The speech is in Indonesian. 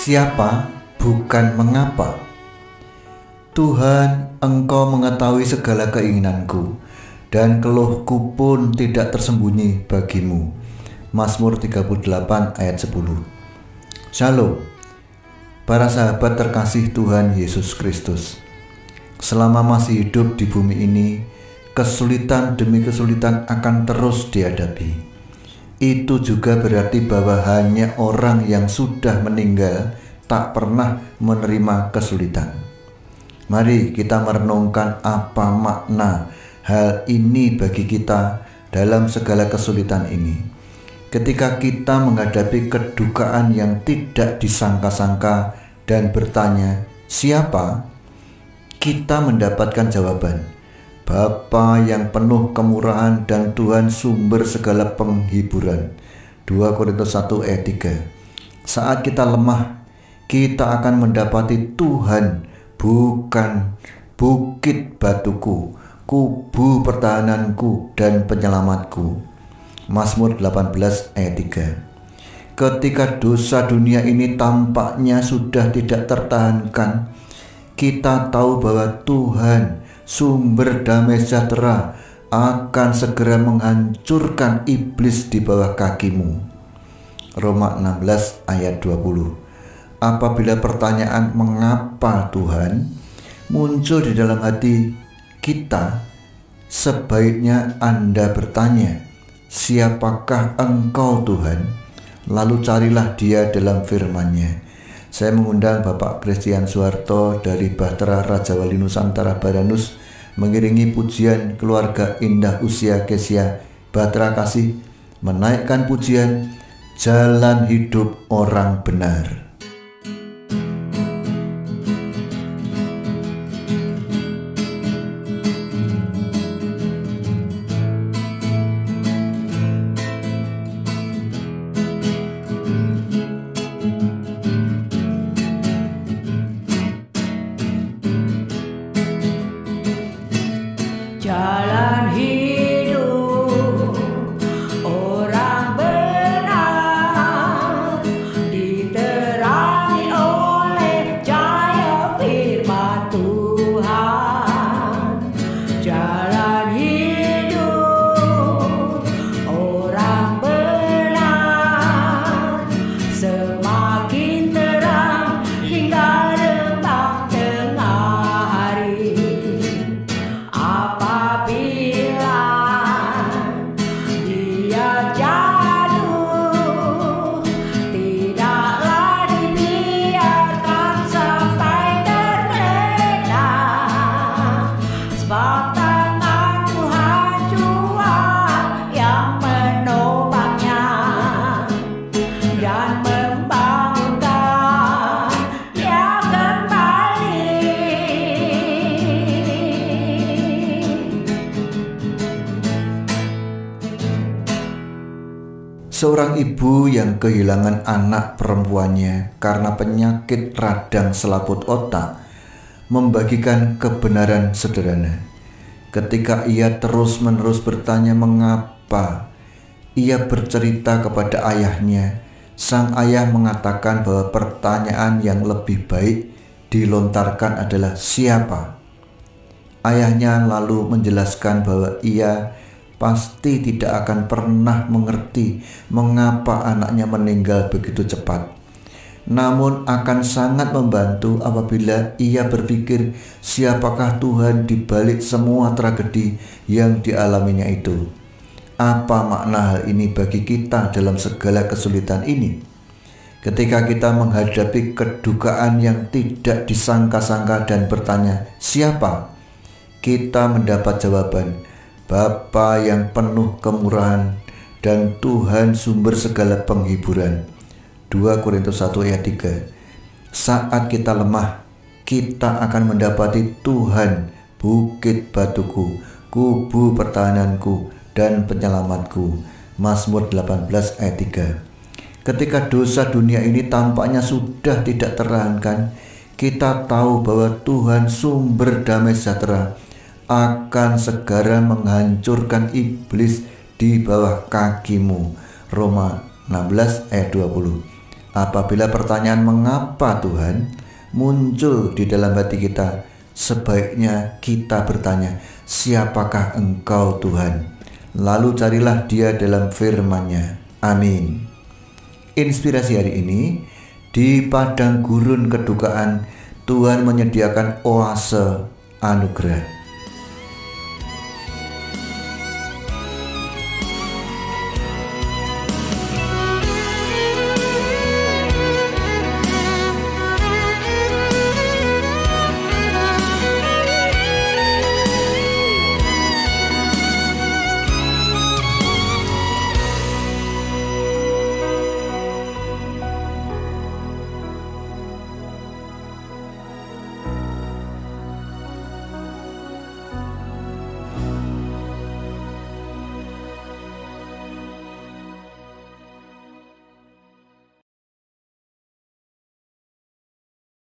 Siapa, bukan mengapa. Tuhan, Engkau mengetahui segala keinginanku, dan keluhku pun tidak tersembunyi bagimu. Mazmur 38 ayat 10. Shalom, para sahabat terkasih Tuhan Yesus Kristus. Selama masih hidup di bumi ini, kesulitan demi kesulitan akan terus dihadapi. Itu juga berarti bahwa hanya orang yang sudah meninggal tak pernah menerima kesulitan. Mari kita merenungkan apa makna hal ini bagi kita dalam segala kesulitan ini. Ketika kita menghadapi kedukaan yang tidak disangka-sangka dan bertanya, siapa? Kita mendapatkan jawaban, Bapa yang penuh kemurahan dan Tuhan sumber segala penghiburan. 2 Korintus 1 ayat 3. Saat kita lemah, kita akan mendapati Tuhan, bukan bukit batuku, kubu pertahananku dan penyelamatku. Mazmur 18 ayat 3. Ketika dosa dunia ini tampaknya sudah tidak tertahankan, kita tahu bahwa Tuhan, sumber damai sejahtera, akan segera menghancurkan iblis di bawah kakimu. Roma 16 ayat 20. Apabila pertanyaan mengapa Tuhan muncul di dalam hati kita, sebaiknya Anda bertanya, siapakah Engkau Tuhan? Lalu carilah Dia dalam firman-Nya. Saya mengundang Bapak Christian Suharto dari Bahtera Raja Wali Nusantara Baranus mengiringi pujian keluarga Indah Usia Kesia Bahtera Kasih menaikkan pujian Jalan Hidup Orang Benar. Jalan hidup orang benar diterangi oleh cahaya firman Tuhan. Jalan hidup orang benar semakin terang hingga rembang tengah hari. Apabila dia jatuh, tidaklah dibiarkan sampai tergeletak, sebab tangan Tuhan jua yang menopangnya dan membangunkan dia kembali. Seorang ibu yang kehilangan anak perempuannya karena penyakit radang selaput otak membagikan kebenaran sederhana. Ketika ia terus-menerus bertanya mengapa, ia bercerita kepada ayahnya. Sang ayah mengatakan bahwa pertanyaan yang lebih baik dilontarkan adalah siapa. Ayahnya lalu menjelaskan bahwa ia pasti tidak akan pernah mengerti mengapa anaknya meninggal begitu cepat. Namun akan sangat membantu apabila ia berpikir siapakah Tuhan di balik semua tragedi yang dialaminya itu. Apa makna hal ini bagi kita dalam segala kesulitan ini? Ketika kita menghadapi kedukaan yang tidak disangka-sangka dan bertanya, siapa? Kita mendapat jawaban, Bapa yang penuh kemurahan dan Tuhan sumber segala penghiburan. 2 Korintus 1 ayat 3. Saat kita lemah, kita akan mendapati Tuhan, bukit batuku, kubu pertahananku dan penyelamatku. Mazmur 18 ayat 3. Ketika dosa dunia ini tampaknya sudah tidak tertahankan, kita tahu bahwa Tuhan sumber damai sejahtera akan segera menghancurkan iblis di bawah kakimu. Roma 16 ayat 20. Apabila pertanyaan "mengapa Tuhan?" muncul di dalam hati kita, sebaiknya kita bertanya, "Siapakah Engkau Tuhan?" Lalu carilah Dia dalam firman-Nya. Amin. Inspirasi hari ini, di padang gurun kedukaan Tuhan menyediakan oase anugerah.